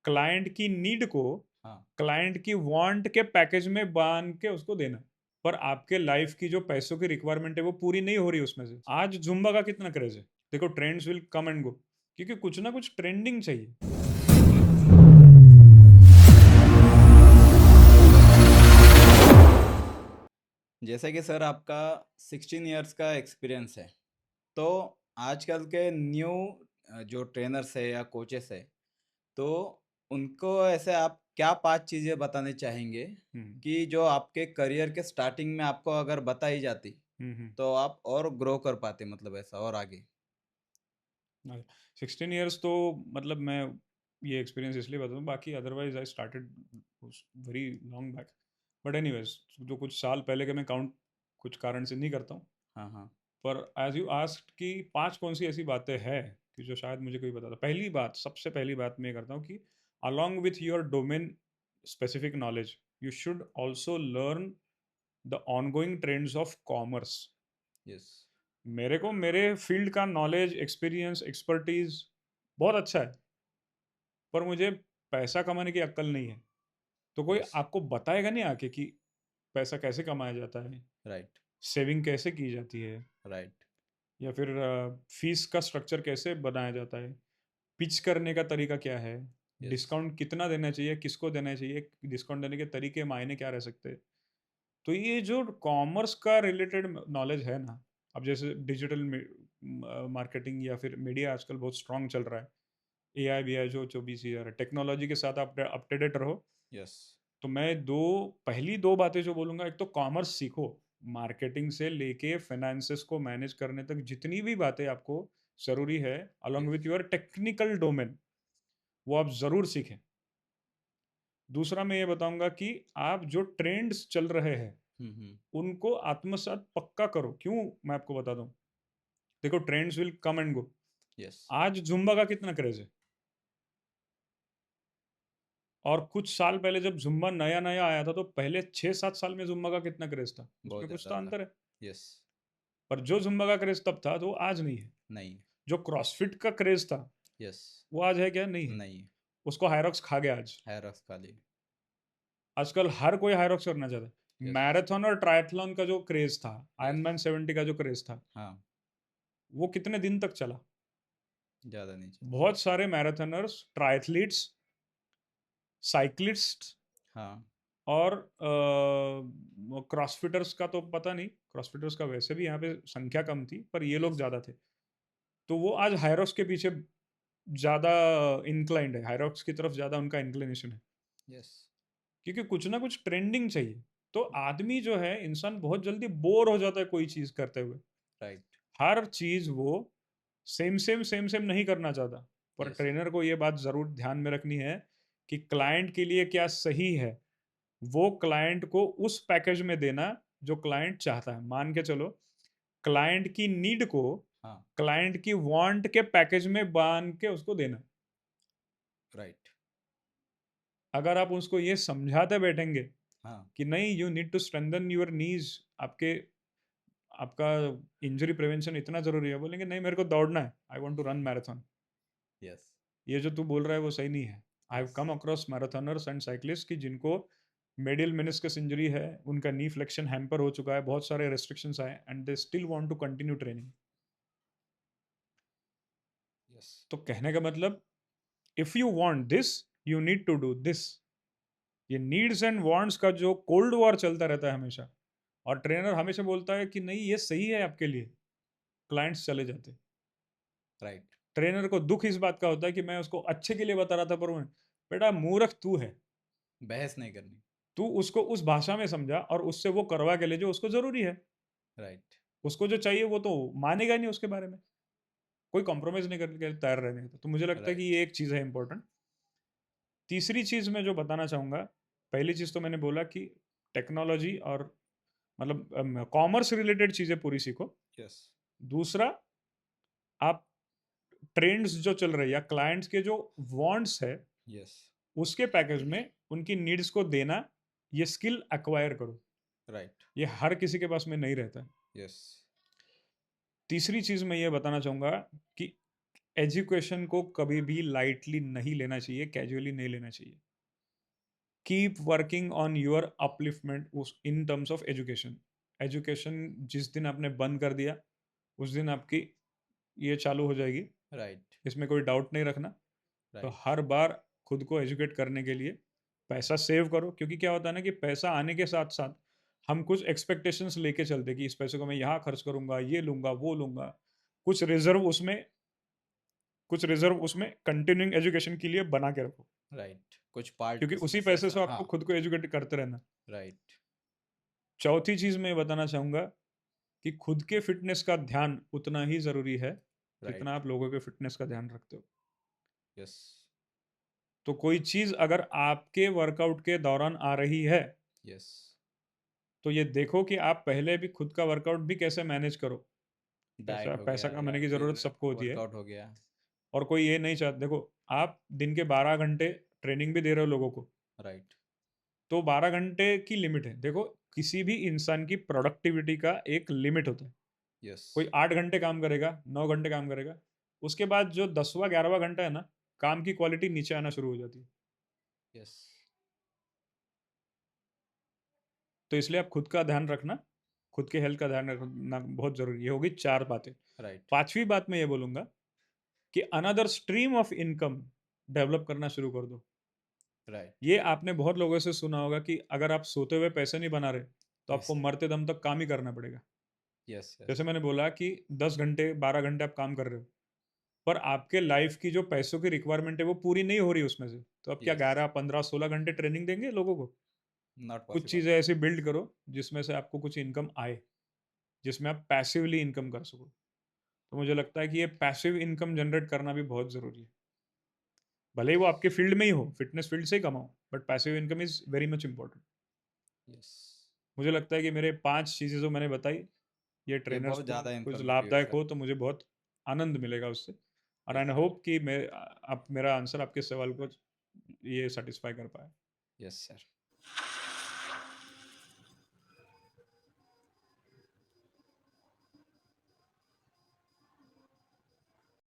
Client की need को हाँ। क्लाइंट की वांट के पैकेज में बांध के उसको देना। पर आपके लाइफ की जो पैसों की रिक्वायरमेंट है वो पूरी नहीं हो रही उसमें से। आज जुम्बा का कितना क्रेज है, देखो trends will come and go, क्योंकि कुछ ना कुछ ट्रेंडिंग चाहिए। जैसे कि सर आपका 16 इयर्स का एक्सपीरियंस है, तो आजकल के न्यू जो ट्रेनर्स है या कोचेस है, तो उनको ऐसे आप क्या 5 चीज़ें बताने चाहेंगे हम्म कि जो आपके करियर के स्टार्टिंग में आपको अगर बताई जाती, हम्म तो आप और ग्रो कर पाते, मतलब ऐसा और आगे? 16 ईयर्स तो मतलब मैं ये एक्सपीरियंस इसलिए बताऊँ, बाकी otherwise I started very long back. But anyways, जो कुछ साल पहले के मैं काउंट कुछ कारण से नहीं करता हूँ। हाँ, हाँ। पर एज यू आस्क्ड कि पांच कौन सी ऐसी बातें हैं कि जो शायद मुझे कोई बताता। पहली बात, सबसे पहली बात मैं ये करता हूँ कि along with your domain specific knowledge, you should also learn the ongoing trends of commerce. Yes. मेरे को मेरे फील्ड का नॉलेज, एक्सपीरियंस, एक्सपर्टीज बहुत अच्छा है, पर मुझे पैसा कमाने की अक्ल नहीं है। तो कोई यस। आपको बताएगा नहीं आके कि पैसा कैसे कमाया जाता है, राइट। सेविंग कैसे की जाती है, राइट। या फिर फीस का स्ट्रक्चर कैसे बनाया जाता है, पिच करने का तरीका क्या है, यस। डिस्काउंट कितना देना चाहिए, किसको देना चाहिए, डिस्काउंट देने के तरीके मायने क्या रह सकते हैं। तो ये जो कॉमर्स का रिलेटेड नॉलेज है ना, अब जैसे डिजिटल मार्केटिंग या फिर मीडिया आजकल बहुत स्ट्रांग चल रहा है, एआई भी है जो 24 ईयर है, टेक्नोलॉजी के साथ आप अप टू डेट रहो। यस। तो मैं दो पहली दो बातें जो बोलूंगा, एक तो कॉमर्स सीखो, मार्केटिंग से लेके फाइनेंसेस को मैनेज करने तक जितनी भी बातें आपको जरूरी है, along yes. With your technical domain, वो आप जरूर सीखें। दूसरा मैं ये बताऊंगा कि आप जो ट्रेंड्स चल रहे हैं हुँ, हुँ। उनको आत्मसात पक्का करो। क्यों, मैं आपको बता दूं, देखो trends will come and go. Yes. आज जुम्बा का कितना क्रेज है, और कुछ साल पहले जब जुम्बा नया नया आया था तो पहले 6-7 साल में जुम्बा का कितना क्रेज था, बहुत उसमें कुछ ज़्यादा तो था। अंतर है। यस। पर जो जुम्बा का क्रेज तब था तो वो आज नहीं है। नहीं। जो क्रॉसफिट का क्रेज था यस। वो आज है क्या, नहीं है। नहीं। उसको हायरॉक्स खा गया आज। हैरॉक्स खाली। आजकल हर कोई हायरॉक्स करना चाहता है। यस। मैराथन और ट्रायथलॉन का जो क्रेज था, यस। आयरन मैन 70 का जो क्रेज था, हाँ। वो कितने दिन तक चला। ज़्यादा नहीं चला। बहुत सारे मैराथनर्स, ट्रायथलीट्स, साइक्लिस्ट हाँ। और क्रॉसफिटर्स का तो पता नहीं, क्रॉसफिटर्स का वैसे भी यहाँ पे संख्या कम थी, पर ये लोग यस। ज़्यादा थे। तो वो आज हायरॉक्स के पीछे ज़्यादा इंक्लाइंड है, हायरॉक्स की तरफ ज़्यादा उनका इंक्लिनेशन है, यस। क्योंकि कुछ ना कुछ ट्रेंडिंग चाहिए। तो आदमी जो है, इंसान बहुत जल्दी बोर हो जाता है कोई चीज़ करते हुए। राइट। हर चीज़ वो सेम सेम नहीं करना चाहता। पर यस। ट्रेनर को ये बात ज़रूर ध्यान में रखनी है कि क्लाइंट के लिए क्या सही है, वो क्लाइंट को उस पैकेज में देना जो क्लाइंट चाहता है। मान के चलो, क्लाइंट की नीड को हाँ। क्लाइंट की वांट के पैकेज में बांध के उसको देना। राइट। अगर आप उसको ये समझाते बैठेंगे हाँ। कि नहीं, you need to strengthen your knees, आपके आपका इंजरी प्रिवेंशन इतना जरूरी है, बोलेंगे नहीं मेरे को दौड़ना है, I want to run marathon, yes. ये जो तू बोल रहा है वो सही नहीं है। I have yes. Come across marathoners and cyclist की जिनको मेडियल मेनिस्कस इंजरी है, उनका नी फ्लेक्शन हैम्पर हो चुका है, बहुत सारे रेस्ट्रिक्शंस आए, and they still want to continue training. Yes. तो कहने का मतलब, if you want this, you need to do this. ये नीड्स एंड वांट्स का जो कोल्ड वॉर चलता रहता है हमेशा, और ट्रेनर हमेशा बोलता है कि नहीं ये सही है आपके लिए, क्लाइंट्स चले जाते। राइट। ट्रेनर को दुख इस बात का होता है कि मैं उसको अच्छे के लिए बता रहा था, पर बेटा मूर्ख तू है, बहस नहीं करनी। तू उसको उस भाषा में समझा और उससे वो करवा के ले जो उसको जरूरी है। राइट। उसको जो चाहिए वो तो मानेगा नहीं उसके बारे में, कोई कॉम्प्रोमाइज नहीं करने के लिए तैयार रहने का। तो मुझे लगता है कि राइट। ये एक चीज़ है इंपॉर्टेंट। तीसरी चीज़ मैं जो बताना चाहूँगा, पहली चीज़ तो मैंने बोला कि टेक्नोलॉजी और मतलब कॉमर्स रिलेटेड चीज़ें पूरी सीखो। यस। दूसरा, आप ट्रेंड्स जो चल रही है या क्लाइंट्स के जो वांट्स है, यस। उसके पैकेज में उनकी नीड्स को देना, ये स्किल एक्वायर करो। राइट। ये हर किसी के पास में नहीं रहता है। यस। तीसरी चीज़ मैं ये बताना चाहूँगा कि एजुकेशन को कभी भी लाइटली नहीं लेना चाहिए, कैजुअली नहीं लेना चाहिए। Keep working on your upliftment उस in terms of education. Education जिस दिन आपने बंद कर दिया, उस दिन आपकी ये चालू हो जाएगी, राइट, इसमें कोई डाउट नहीं रखना। तो राइट। हर बार खुद को एजुकेट करने के लिए पैसा सेव करो, क्योंकि क्या होता है ना कि पैसा आने के साथ-साथ हम कुछ एक्सपेक्टेशंस लेके चलते हैं कि इस पैसे को मैं यहाँ खर्च करूँगा, ये लूँगा, वो लूँगा। कुछ रिज़र्व उसमें कुछ रिज़र्व उसमें कंटिन्यूइंग एजुकेशन के लिए बना के रखो, राइट, कुछ पार्ट क्योंकि उसी उसमें से पैसे ऐसा, से हाँ। आपको खुद को एजुकेट करते रहना। राइट, चौथी चीज़ मैं ये बताना चाहूँगा कि खुद के फ़िटनेस का ध्यान उतना ही ज़रूरी है, जितना राइट। आप लोगों के फ़िटनेस का ध्यान रखते हो। यस, तो कोई चीज़ अगर आपके वर्कआउट के दौरान आ रही है, यस। तो ये देखो कि आप पहले भी खुद का वर्कआउट भी कैसे मैनेज करो। पैसा डाइट हो पैसा गया या कमाने की ज़रूरत फिर सबको होती है, वर्कआउट हो गया। और कोई ये नहीं चाहता। देखो, आप दिन के 12 घंटे ट्रेनिंग भी दे रहे हो लोगों को, राइट, तो 12 घंटे की लिमिट है। देखो, किसी भी इंसान की प्रोडक्टिविटी का एक लिमिट होता है। यस, कोई 8 घंटे काम करेगा, 9 घंटे काम करेगा, उसके बाद जो 10वाँ 11वाँ घंटा है ना, काम की क्वालिटी नीचे आना शुरू हो जाती है। यस। तो इसलिए आप खुद का ध्यान रखना, खुद के हेल्थ का ध्यान रखना बहुत ज़रूरी है। ये हो गई 4 बातें। राइट, 5वीं बात मैं ये बोलूँगा कि another stream of income develop करना शुरू कर दो। राइट। ये आपने बहुत लोगों से सुना होगा कि अगर आप सोते हुए पैसे नहीं बना रहे, तो यस, आपको मरते दम तक काम ही करना पड़ेगा। यस, यस, जैसे मैंने बोला कि 10 घंटे, 12 घंटे आप काम कर रहे हो, पर आपके लाइफ की जो पैसों की रिक्वायरमेंट है, वो पूरी नहीं हो रही उसमें से। तो आप क्या यस। 11, 15, 16 घंटे ट्रेनिंग देंगे लोगों को? नॉट कुछ पॉसिबल। चीज़ें ऐसी बिल्ड करो, जिसमें से आपको कुछ इनकम आए, जिसमें आप पैसिवली इनकम कर सको। तो मुझे लगता है कि ये पैसिव इनकम जनरेट करना भी बहुत ज़रूरी है। भले ही वो आपके फील्ड में ही हो, फिटनेस फील्ड से ही कमाओ, but passive income is very much important. Yes. मुझे लगता है कि मेरे 5 चीज़ें जो मैंने बताई, ये ये ट्रेनर्स बहुत को ज़्यादा कुछ इन्फॉर्मेटिव है लाभदायक सर। हो तो मुझे बहुत आनंद मिलेगा उससे। और यस आई सर। होप कि आप मेरा आंसर आपके सवाल को ये सैटिस्फाई कर पाया। Yes sir.